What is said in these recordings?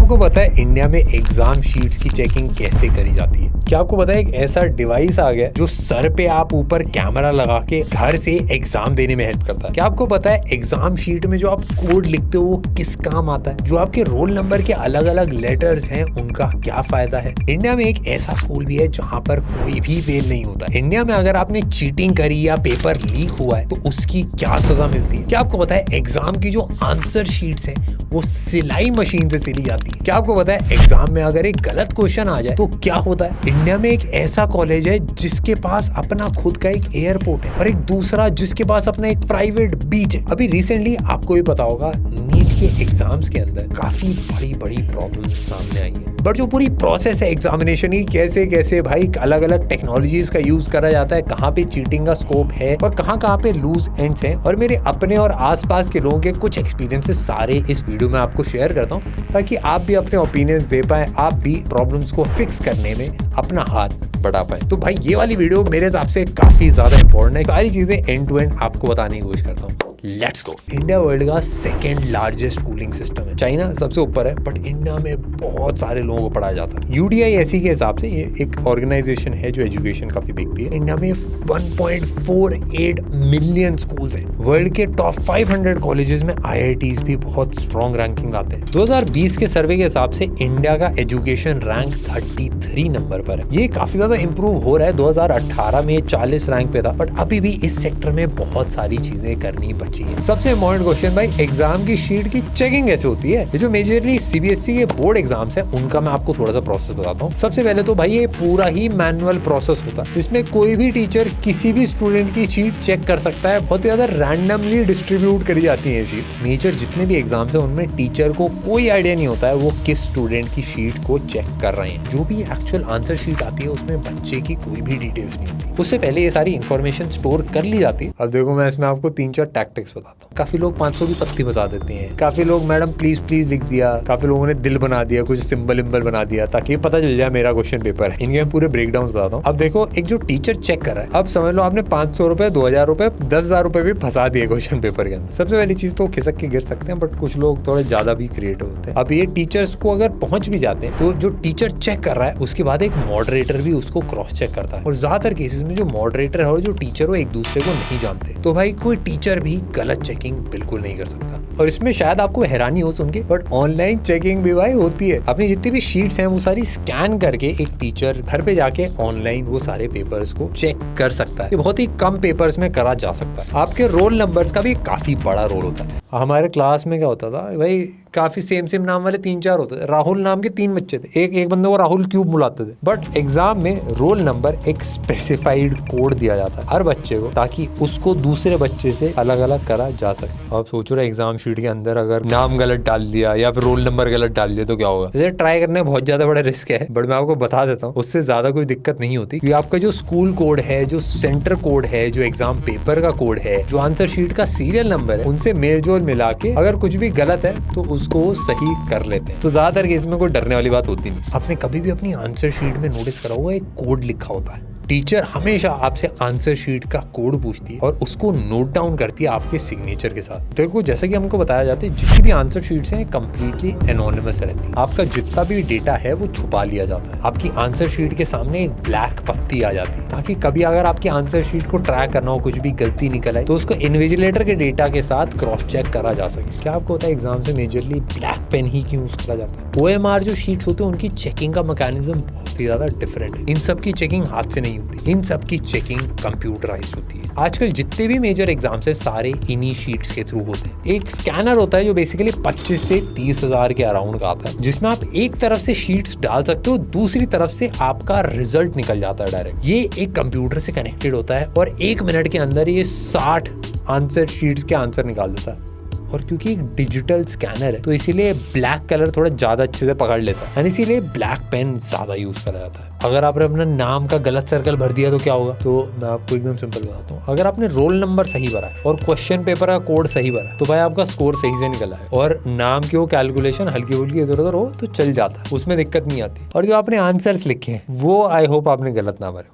आपको पता है इंडिया में एग्जाम शीट्स की चेकिंग कैसे करी जाती है? क्या आपको पता है एक ऐसा डिवाइस आ गया जो सर पे आप ऊपर कैमरा लगा के घर से एग्जाम देने में हेल्प करता है? क्या आपको पता है एग्जाम शीट में जो आप कोड लिखते हो वो किस काम आता है? जो आपके रोल नंबर के अलग अलग लेटर्स हैं उनका क्या फायदा है? इंडिया में एक ऐसा स्कूल भी है जहाँ पर कोई भी फेल नहीं होता। इंडिया में अगर आपने चीटिंग करी या पेपर लीक हुआ है तो उसकी क्या सजा मिलती है? क्या आपको पता है एग्जाम की जो आंसर शीट्स हैं वो सिलाई मशीन से सिली जाती है? क्या आपको पता है एग्जाम में अगर एक गलत क्वेश्चन आ जाए तो क्या होता है? इंडिया में एक ऐसा कॉलेज है जिसके पास अपना खुद का एक एयरपोर्ट है और एक दूसरा जिसके पास अपना एक प्राइवेट बीच है। अभी रिसेंटली आपको भी पता होगा नीट के एग्जाम्स के अंदर काफी बड़ी बड़ी प्रॉब्लम्स सामने आई है। बट जो पूरी प्रोसेस है एग्जामिनेशन की, कैसे कैसे भाई अलग अलग टेक्नोलॉजीज का यूज करा जाता है, कहाँ पे चीटिंग का स्कोप है और कहाँ पे लूज एंड्स हैं, और मेरे अपने और आसपास के लोगों के कुछ एक्सपीरियंसेस सारे इस वीडियो में आपको शेयर करता हूँ ताकि आप भी अपने ओपिनियंस दे पाए, आप भी प्रॉब्लम्स को फिक्स करने में अपना हाथ बढ़ा पाए। तो भाई ये वाली वीडियो मेरे हिसाब से काफी ज्यादा इंपॉर्टेंट है। सारी चीजें एंड टू एंड आपको बताने की कोशिश करता हूँ। Let's go. इंडिया वर्ल्ड का सेकंड लार्जेस्ट स्कूलिंग सिस्टम है। चाइना सबसे ऊपर है बट इंडिया में बहुत सारे लोगों को पढ़ाया जाता है। UDISE के हिसाब से ये एक ऑर्गेनाइजेशन है जो एजुकेशन काफी देखती है। इंडिया में 1.48 मिलियन स्कूल्स हैं। वर्ल्ड के टॉप 500 कॉलेजेस में IITs भी बहुत स्ट्रॉन्ग रैंकिंग लाते हैं। 2020 के सर्वे के हिसाब से इंडिया का एजुकेशन रैंक 33 नंबर पर है। ये काफी ज्यादा इंप्रूव हो रहा है। 2018 में 40 रैंक पे था बट अभी भी इस सेक्टर में बहुत सारी चीजें करनी बची है। सबसे इम्पोर्टेंट क्वेश्चन भाई, एग्जाम की शीट की चेकिंग कैसे होती है? ये जो मेजरली CBSE के बोर्ड एग्जाम्स हैं उनका मैं आपको थोड़ा सा प्रोसेस बताता हूँ। सबसे पहले तो भाई ये पूरा ही मैनुअल प्रोसेस होता है। इसमें कोई भी टीचर किसी भी स्टूडेंट की शीट चेक कर सकता है। बहुत ज्यादा रैंडमली डिस्ट्रीब्यूट करी जाती है शीट। मेजर जितने भी एग्जाम्स हैं उनमें टीचर को कोई आइडिया नहीं होता है वो किस स्टूडेंट की शीट को चेक कर रहे हैं। जो भी एक्चुअल आंसर शीट आती है उसमें बच्चे की कोई भी डिटेल्स नहीं होती। उससे पहले ये सारी इन्फॉर्मेशन स्टोर कर ली जाती है। अब देखो मैं इसमें आपको 3-4 टैक्टिक्स बताता हूँ। काफी लोग 500 की पत्ती बता देते हैं, काफी लोग मैडम प्लीज प्लीज लिख दिया, काफी लोगों ने दिल बना दिया, कुछ सिंबल बना दिया ताकि पता चल जाए मेरा क्वेश्चन पेपर है। इनके पूरे ब्रेकडाउन बताता हूँ। अब देखो एक जो टीचर चेक कर रहा है, अब समझ लो आपने 500 रुपए, 2000 रुपए, 10,000 रुपए भी फंसा दिए क्वेश्चन पेपर के अंदर। सबसे पहली चीज तो खिसक के गिर सकते हैं बट कुछ लोग थोड़े ज्यादा भी क्रिएटिव होते हैं। अब ये टीचर्स को अगर पहुंच भी जाते हैं तो जो टीचर चेक कर रहा है उसके बाद एक मॉडरेटर भी उसको क्रॉस चेक करता है। और ज्यादातर केसेस में जो मॉडरेटर है और जो टीचर वो एक दूसरे को नहीं जानते, तो भाई कोई टीचर भी गलत चेकिंग बिल्कुल नहीं कर सकता। और इसमें शायद आपको हैरानी हो सुन के बट ऑनलाइन चेकिंग भी भाई होती है। अपनी जितनी भी शीट्स हैं वो सारी स्कैन करके एक टीचर घर पे जाके ऑनलाइन वो सारे पेपर्स को चेक कर सकता है। ये बहुत ही कम पेपर्स में करा जा सकता है। आपके रोल नंबर्स का भी काफी बड़ा रोल होता है। हमारे क्लास में क्या होता था भाई, काफी सेम नाम वाले 3-4 होते थे। राहुल नाम के 3 बच्चे थे, एक बंदे को राहुल क्यूब बुलाते थे। बट एग्जाम में रोल नंबर एक स्पेसिफाइड कोड दिया जाता है हर बच्चे को ताकि उसको दूसरे बच्चे से अलग अलग करा जा सके। आप सोचो रहे एग्जाम शीट के अंदर अगर नाम गलत डाल दिया या फिर रोल नंबर गलत डाल दिया तो क्या होगा? जैसे ट्राई करने में बहुत ज्यादा बड़ा रिस्क है बट मैं आपको बता देता हूँ उससे ज्यादा कोई दिक्कत नहीं होती क्योंकि आपका जो स्कूल कोड है, जो सेंटर कोड है, जो एग्जाम पेपर का कोड है, जो आंसर शीट का सीरियल नंबर है, उनसे मेल जोल मिला के अगर कुछ भी गलत है तो उसको सही कर लेते हैं। तो ज्यादातर केस में कोई डरने वाली बात होती नहीं। आपने कभी भी अपनी आंसर शीट में नोटिस करा होगा एक कोड लिखा होता है। टीचर हमेशा आपसे आंसर शीट का कोड पूछती है और उसको नोट डाउन करती है आपके सिग्नेचर के साथ। देखो जैसा कि हमको बताया जाता है जितनी भी आंसर शीट्स हैं कंप्लीटली एनोनिमस रहती है। आपका जितना भी डेटा है वो छुपा लिया जाता है। आपकी आंसर शीट के सामने एक ब्लैक पत्ती आ जाती है ताकि कभी अगर आपकी आंसर शीट को ट्रैक करना हो, कुछ भी गलती निकल आए तो उसको इन्विजिलेटर के डेटा के साथ क्रॉस चेक करा जा सके। क्या आपको पता है एग्जाम से मेजरली ब्लैक पेन ही क्यों यूज करा जाता है? OMR जो शीट्स होते हैं उनकी चेकिंग का मैकेनिज्म बहुत ही ज्यादा डिफरेंट है। इन सब की चेकिंग हाथ से नहीं होती, इन सब की चेकिंग कंप्यूटराइज्ड होती है। आजकल जितने भी मेजर एग्जाम्स हैं सारे इन्हीं शीट्स के थ्रू होते हैं। एक स्कैनर होता है जो बेसिकली 25 से 30 हजार के अराउंड का आता है जिसमें आप एक तरफ से शीट्स डाल सकते हो, दूसरी तरफ से आपका रिजल्ट निकल जाता है डायरेक्ट। ये एक कंप्यूटर से कनेक्टेड होता है और 1 मिनट के अंदर ये 60 आंसर शीट्स के आंसर निकाल देता है। और क्योंकि एक डिजिटल स्कैनर है तो इसीलिए ब्लैक कलर थोड़ा ज्यादा अच्छे से पकड़ लेता है, इसीलिए ब्लैक पेन ज्यादा यूज करा जाता है। अगर आपने अपना नाम का गलत सर्कल भर दिया तो क्या होगा? तो मैं आपको एकदम सिंपल बताता हूँ। अगर आपने रोल नंबर सही भरा है और क्वेश्चन पेपर का कोड सही भरा है तो भाई आपका स्कोर सही से निकला है और नाम की वो कैलकुलेशन हल्की फुल्की इधर उधर हो तो चल जाता है, उसमें दिक्कत नहीं आती। और जो आपने आंसर्स लिखे हैं वो आई होप आपने गलत ना भरे।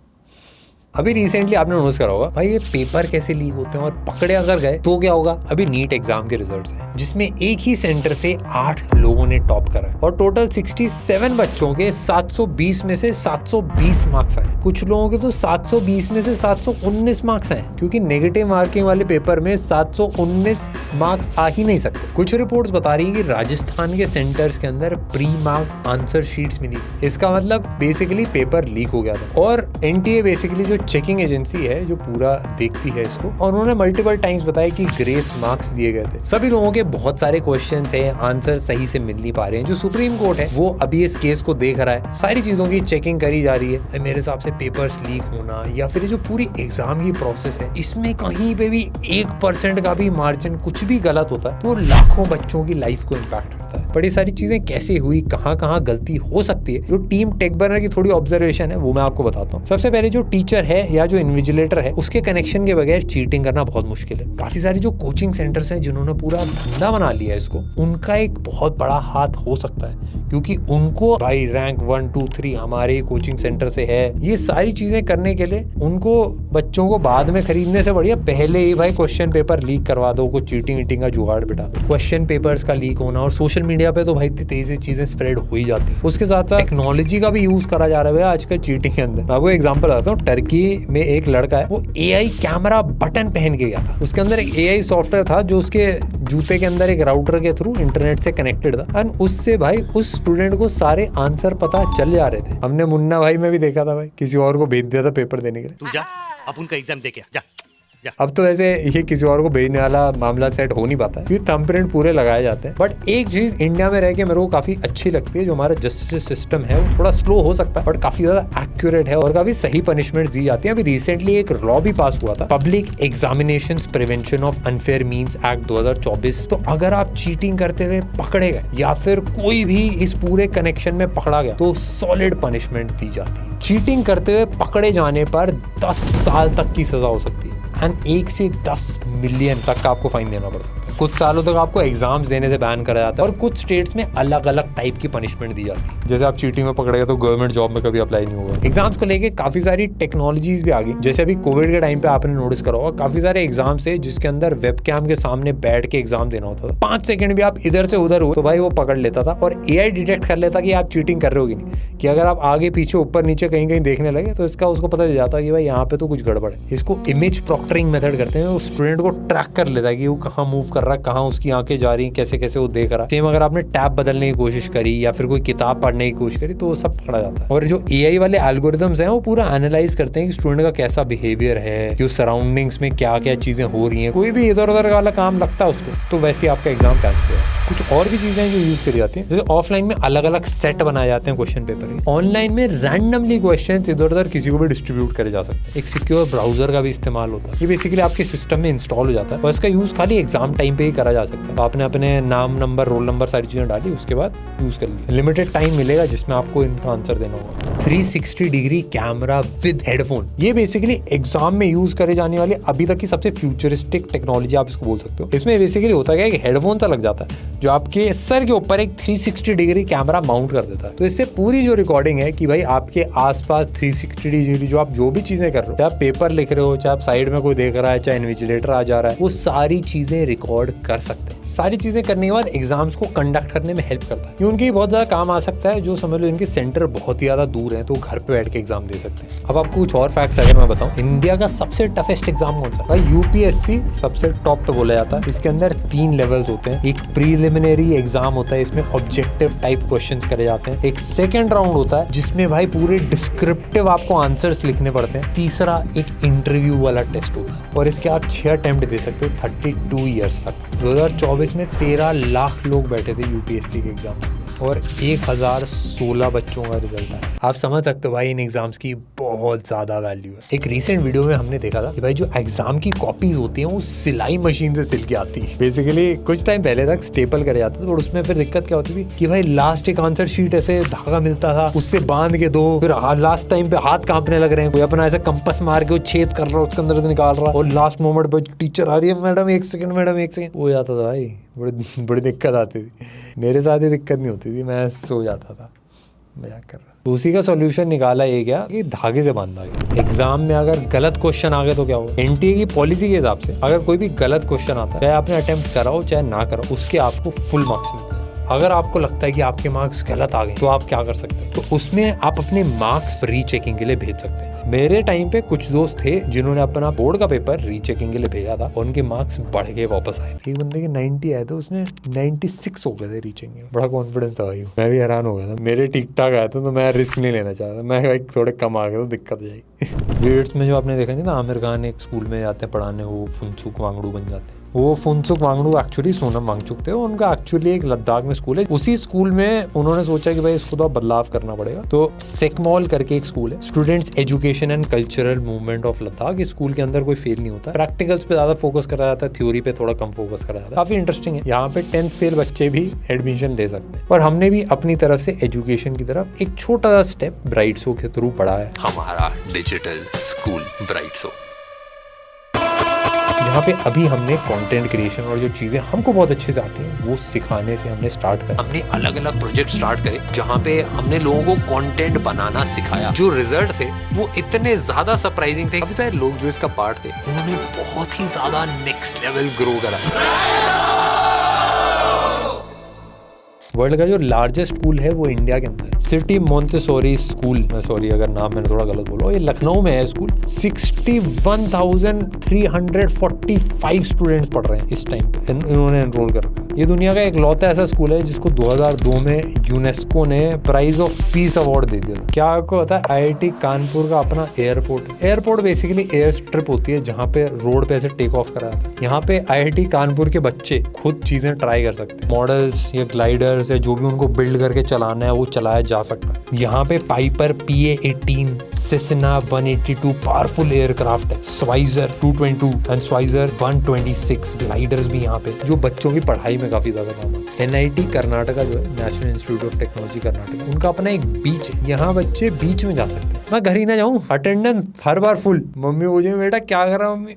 अभी रिसेंटली आपने नोटिस करा होगा भाई ये पेपर कैसे लीक होते हैं और पकड़े अगर गए तो क्या होगा। अभी नीट एग्जाम के रिजल्ट्स हैं जिसमें एक ही सेंटर से 8 लोगों ने टॉप करा है और टोटल 67 बच्चों के 720 में से 720 मार्क्स आए। कुछ लोगों के तो 720 में से 719 मार्क्स आए क्योंकि नेगेटिव मार्किंग वाले पेपर में 719 मार्क्स आ ही नहीं सकते। कुछ रिपोर्ट्स बता रही है कि राजस्थान के सेंटर्स के अंदर प्री मार्क आंसर शीट्स मिली। इसका मतलब बेसिकली पेपर लीक हो गया था और एनटीए बेसिकली जो चेकिंग एजेंसी है जो पूरा देखती है इसको, और उन्होंने मल्टीपल टाइम्स बताया कि ग्रेस मार्क्स दिए गए थे। सभी लोगों के बहुत सारे क्वेश्चंस हैं, आंसर सही से मिल नहीं पा रहे हैं। जो सुप्रीम कोर्ट है वो अभी इस केस को देख रहा है, सारी चीजों की चेकिंग करी जा रही है। मेरे हिसाब से पेपर्स लीक होना या फिर जो पूरी एग्जाम की प्रोसेस है इसमें कहीं पे भी 1% का भी मार्जिन कुछ भी गलत होता है तो लाखों बच्चों की लाइफ को इम्पैक्ट करता है। बड़ी सारी चीजें कैसे हुई, कहाँ कहाँ गलती हो सकती है, जो टीम टेक बर्नर की थोड़ी ऑब्जर्वेशन है वो मैं आपको बताता हूँ। सबसे पहले जो टीचर है या जो इन्विजिलेटर है उसके कनेक्शन के बगैर चीटिंग करना बहुत मुश्किल है। काफी सारे जो कोचिंग सेंटर्स हैं जिन्होंने पूरा धंधा बना लिया है इसको, उनका एक बहुत बड़ा हाथ हो सकता है क्योंकि उनको भाई रैंक 1, 2, 3 हमारे कोचिंग सेंटर से है। ये सारी चीजें करने के लिए उनको बच्चों को बाद में खरीदने से बढ़िया पहले ही भाई क्वेश्चन पेपर लीक करवा दो, कुछ चीटिंग वीटिंग का जुगाड़ बिठा दो। क्वेश्चन पेपर्स का लीक होना और सोशल मीडिया पे तो भाई इतनी तेजी से चीजें स्प्रेड हो ही जाती है। उसके साथ साथ टेक्नोलॉजी का भी यूज करा जा रहा है आजकल चीटिंग के अंदर। आपको एग्जांपल बताता हूँ, टर्की में एक लड़का है वो एआई कैमरा बटन पहन के गया था। उसके अंदर एक एआई सॉफ्टवेयर था जो उसके जूते के अंदर एक राउटर के थ्रू इंटरनेट से कनेक्टेड था और उससे भाई उस स्टूडेंट को सारे आंसर पता चल जा रहे थे। हमने मुन्ना भाई में भी देखा था भाई, किसी और को भेज दिया था पेपर देने के लिए, तू जा अब उनका एग्जाम दे के जा। अब तो वैसे ये किसी और को भेजने वाला मामला सेट हो नहीं पाता है क्योंकि थंबप्रिंट पूरे लगाए जाते हैं। बट एक चीज इंडिया में रह के मेरे को काफी अच्छी लगती है, जो हमारा जस्टिस सिस्टम है वो थोड़ा स्लो हो सकता है बट काफी ज्यादा एक्यूरेट है और काफी सही पनिशमेंट दी जाती है। अभी रिसेंटली एक लॉ भी पास हुआ था, public examinations prevention of unfair means act 2024। तो अगर आप चीटिंग करते हुए पकड़े गए या फिर कोई भी इस पूरे कनेक्शन में पकड़ा गया तो सॉलिड पनिशमेंट दी जाती है। चीटिंग करते हुए पकड़े जाने पर 10 साल तक की सजा हो सकती है एंड 1 से 10 मिलियन तक का आपको फाइन देना पड़ सकता है। कुछ सालों तक आपको एग्जाम्स देने से बैन करा जाता है और कुछ स्टेट्स में अलग अलग टाइप की पनिशमेंट दी जाती है। जैसे आप चीटिंग में पकड़े गए तो गवर्नमेंट जॉब में कभी अप्लाई नहीं होगा। एग्जाम्स को लेके काफी सारी टेक्नोलॉजीज भी आ गई। जैसे अभी कोविड के टाइम पे आपने नोटिस करा होगा काफी सारे एग्जाम्स है जिसके अंदर वेबकैम के सामने बैठ के एग्जाम देना होता था। 5 सेकंड भी आप इधर से उधर हुए तो भाई वो पकड़ लेता था और एआई डिटेक्ट कर लेता कि आप चीटिंग कर रहे हो कि नहीं, कि अगर आप आगे पीछे ऊपर नीचे कहीं कहीं देखने लगे तो इसका उसको पता चल जाता कि भाई यहाँ पे तो कुछ गड़बड़ है। इसको इमेज प्रॉक्टरिंग मेथड करते हैं। उस स्टूडेंट को ट्रैक कर लेता है कि वो कहाँ मूव कर रहा है, कहाँ उसकी आंखें जा रही हैं, कैसे कैसे वो देख रहा है। सेम अगर आपने टैब बदलने की कोशिश करी या फिर कोई किताब पढ़ने की कोशिश करी तो वो सब पकड़ा जाता है। और जो एआई वाले एल्गोरिथम्स हैं वो पूरा एनालाइज करते हैं कि स्टूडेंट का कैसा बिहेवियर है, कि उस सराउंडिंग्स में क्या क्या चीजें हो रही हैं। कोई भी इधर उधर वाला काम लगता है उसको तो वैसे आपका एग्जाम कैंसिल है। कुछ और भी चीजें जो यूज करी जाती हैं, जैसे ऑफलाइन में अलग अलग सेट बनाए जाते हैं क्वेश्चन पेपर के, ऑनलाइन में रैंडमली क्वेश्चन इधर उधर किसी को भी डिस्ट्रीब्यूट करे जा सकते हैं। एक सिक्योर ब्राउजर का भी इस्तेमाल होता है। ये बेसिकली आपके सिस्टम में इंस्टॉल हो जाता है और इसका यूज खाली एग्जाम टाइम पे ही करा जा सकता है। तो आपने अपने नाम, नंबर, रोल नंबर सारी चीजें डाली, उसके बाद यूज कर ली। लिमिटेड टाइम मिलेगा जिसमें आपको इनका आंसर देना होगा। 360 डिग्री कैमरा विद हेडफोन, ये बेसिकली एग्जाम में यूज करे जाने वाली अभी तक की सबसे फ्यूचरिस्टिक टेक्नोलॉजी आप इसको बोल सकते हो। इसमें बेसिकली होता है कि हेडफोन सा लग जाता है जो आपके सर के ऊपर एक 360 डिग्री कैमरा माउंट कर देता है। तो इससे पूरी जो रिकॉर्डिंग है कि भाई आपके आसपास 360 डिग्री जो आप जो भी चीजें कर रहे हो, चाहे आप पेपर लिख रहे हो, चाहे आप साइड में कोई देख रहा है, चाहे इन्विजिलेटर आ जा रहा है, वो सारी चीजें रिकॉर्ड कर सकते हैं। सारी चीजें करने के बाद एग्जाम्स को कंडक्ट करने में हेल्प करता है। ये उनकी बहुत ज्यादा काम आ सकता है। जो समझ लो इनके सेंटर बहुत ही ज्यादा दूर है तो घर पे बैठ के एग्जाम दे सकते हैं। अब आपको कुछ और फैक्ट्स अगर मैं बताऊं, इंडिया का सबसे टफेस्ट एग्जाम कौन सा? भाई यूपीएससी सबसे टॉप पे बोला जाता है। इसके अंदर 3 लेवल्स होते हैं। एक प्रीलिमिनरी एग्जाम होता है, इसमें ऑब्जेक्टिव टाइप क्वेश्चंस करे जाते हैं। एक सेकंड राउंड होता है जिसमें भाई पूरे डिस्क्रिप्टिव आपको आंसर्स लिखने पड़ते हैं। तीसरा एक इंटरव्यू वाला टेस्ट होता है और इसके आप 6 अटेम्प्ट दे सकते हो 32 ईयर्स तक। 2024 में 13 लाख लोग बैठे थे यूपीएससी के एग्जाम में और 1016 बच्चों का रिजल्ट आया। आप समझ सकते हो भाई इन एग्जाम्स की बहुत ज्यादा वैल्यू है। एक रीसेंट वीडियो में हमने देखा था कि भाई जो एग्जाम की कॉपीज होती हैं वो सिलाई मशीन से सिल के आती है। बेसिकली कुछ टाइम पहले तक स्टेपल करे जाते थे और उसमें फिर दिक्कत क्या होती थी कि भाई लास्ट एक आंसर शीट ऐसे धागा मिलता था, उससे बांध के दो, फिर लास्ट टाइम पे हाथ कांपने लग रहे हैं, कोई अपना ऐसा कंपस मार के वो छेद कर रहा है, उसके अंदर से निकाल रहा है और लास्ट मोमेंट पे टीचर आ रही है, मैडम 1 सेकंड, मैडम 1 सेकंड, हो जाता था भाई। बड़ी दिक्कत आती थी। मेरे साथ ही दिक्कत नहीं होती थी, मैं सो जाता था। मजाक कर रहा। तो उसी का सॉल्यूशन निकाला ये क्या कि धागे से बांधा गया। एग्जाम में अगर गलत क्वेश्चन आ गए तो क्या होगा, एनटीए की पॉलिसी के हिसाब से अगर कोई भी गलत क्वेश्चन आता है, चाहे आपने अटेम्प्ट कराओ चाहे ना कराओ, उसके आपको फुल मार्क्स मिलते हैं। अगर आपको लगता है कि आपके मार्क्स गलत आ गए तो आप क्या कर सकते हैं, तो उसमें आप अपने मार्क्स रीचेकिंग के लिए भेज सकते हैं। मेरे टाइम पे कुछ दोस्त थे जिन्होंने अपना बोर्ड का पेपर रीचेकिंग के लिए भेजा था और उनके मार्क्स बढ़ के वापस आए। एक बंदे के 90 आए थे, उसने 96 हो गए थे रीचेकिंग में। बड़ा कॉन्फिडेंस था भाई, मैं भी हैरान हो गया था। मेरे ठीक ठाक आए थे तो मैं रिस्क नहीं लेना चाहता, मैं भाई थोड़े कम आ गए तो दिक्कत हो जाएगी। रेट्स में जो आपने देखा था ना, आमिर खान एक स्कूल में जाते हैं पढ़ाने, वो फुनसुक वांगडू बन जाते हैं। वो फुनसुक वांगडू एक्चुअली सोनम वांगचुक थे, उनका एक्चुअली एक लद्दाख में स्कूल है। उसी स्कूल में उन्होंने सोचा कि भाई इसको तो बदलाव करना पड़ेगा, तो सेकमॉल करके एक स्कूल है, students education and cultural movement of Ladakh. इस स्कूल के अंदर कोई फेल नहीं होता, प्रैक्टिकल्स पे ज्यादा फोकस करा जाता है, थ्योरी पे थोड़ा कम फोकस करा जाता है। काफी इंटरेस्टिंग है। यहाँ पे 10th फेल बच्चे भी एडमिशन ले सकते हैं। और हमने भी अपनी तरफ से एजुकेशन की तरफ एक छोटा सा स्टेप ब्राइट्सो के थ्रू बढ़ा है, हमारा डिजिटल स्कूल ब्राइट्सो, जहाँ पे अभी हमने कंटेंट क्रिएशन और जो चीजें हमको बहुत अच्छे से आती हैं वो सिखाने से हमने स्टार्ट करा। हमने अलग अलग प्रोजेक्ट स्टार्ट करे जहाँ पे हमने लोगों को कंटेंट बनाना सिखाया। जो रिजल्ट थे वो इतने ज्यादा सरप्राइजिंग थे। काफी सारे लोग जो इसका पार्ट थे उन्होंने बहुत ही ज्यादा नेक्स्ट लेवल ग्रो करा। वर्ल्ड का जो लार्जेस्ट स्कूल है वो इंडिया के अंदर सिटी मोंटेसोरी स्कूल, सॉरी अगर नाम मैंने थोड़ा गलत बोला, ये लखनऊ में है स्कूल। 61,345 स्टूडेंट्स पढ़ रहे हैं इस टाइम पे, इन्होंने एनरोल कर रखा। ये दुनिया का एक लौता ऐसा स्कूल है जिसको 2002 में यूनेस्को ने प्राइज ऑफ पीस अवार्ड दे दिया। क्या आपको पता है, IIT कानपुर का अपना एयरपोर्ट बेसिकली एयर स्ट्रिप होती है जहाँ पे रोड पे ऐसे टेक ऑफ करा जाता है। यहाँ पे IIT कानपुर के बच्चे खुद चीजें ट्राई कर सकते हैं, मॉडल्स या ग्लाइडर से जो भी उनको बिल्ड करके चलाना है वो चलाया जा सकता है। यहाँ पे Piper PA-18, Cessna 182 powerful aircraft है, स्वाइजर 222 एंड स्वाइजर 126 ग्लाइडर्स भी यहाँ पे, जो बच्चों की पढ़ाई में काफी ज्यादा काम आता है। NIT कर्नाटका जो है, national institute of technology Karnataka, उनका अपना एक बीच है, यहाँ बच्चे बीच में जा सकते हैं। मैं घर ही ना जाऊँ, अटेंडेंस हर बार फुल। मम्मी बोली बेटा क्या कर रहा हूँ मम्मी,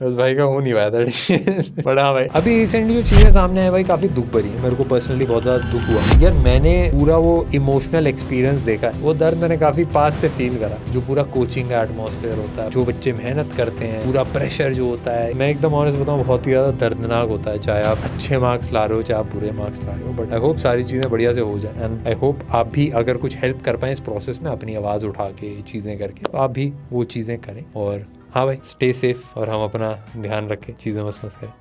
बस भाई का हो नहीं पाया था बट हाँ भाई, अभी रिसेंटली जो चीजें सामने आए भाई काफी दुख भरी है। मेरे को पर्सनली बहुत ज्यादा दुख हुआ यार। मैंने पूरा वो इमोशनल एक्सपीरियंस देखा है, वो दर्द मैंने काफी पास से फील करा। जो पूरा कोचिंग का एटमॉस्फेयर होता है, जो बच्चे मेहनत करते हैं, पूरा प्रेशर जो होता है, मैं एकदम ऑनेस्ट बताऊं बहुत ही ज्यादा दर्दनाक होता है। चाहे आप अच्छे मार्क्स ला रहे हो चाहे आप बुरे मार्क्स ला रहे हो, बट आई होप सारी चीजें बढ़िया से हो जाए। एंड आई होप आप भी अगर कुछ हेल्प कर पाए इस प्रोसेस में, अपनी आवाज उठा के चीजें करके, तो आप भी वो चीजें करें। और हाँ भाई, स्टे सेफ और हम अपना ध्यान रखें, चीज़ें मस्त मस्त करें।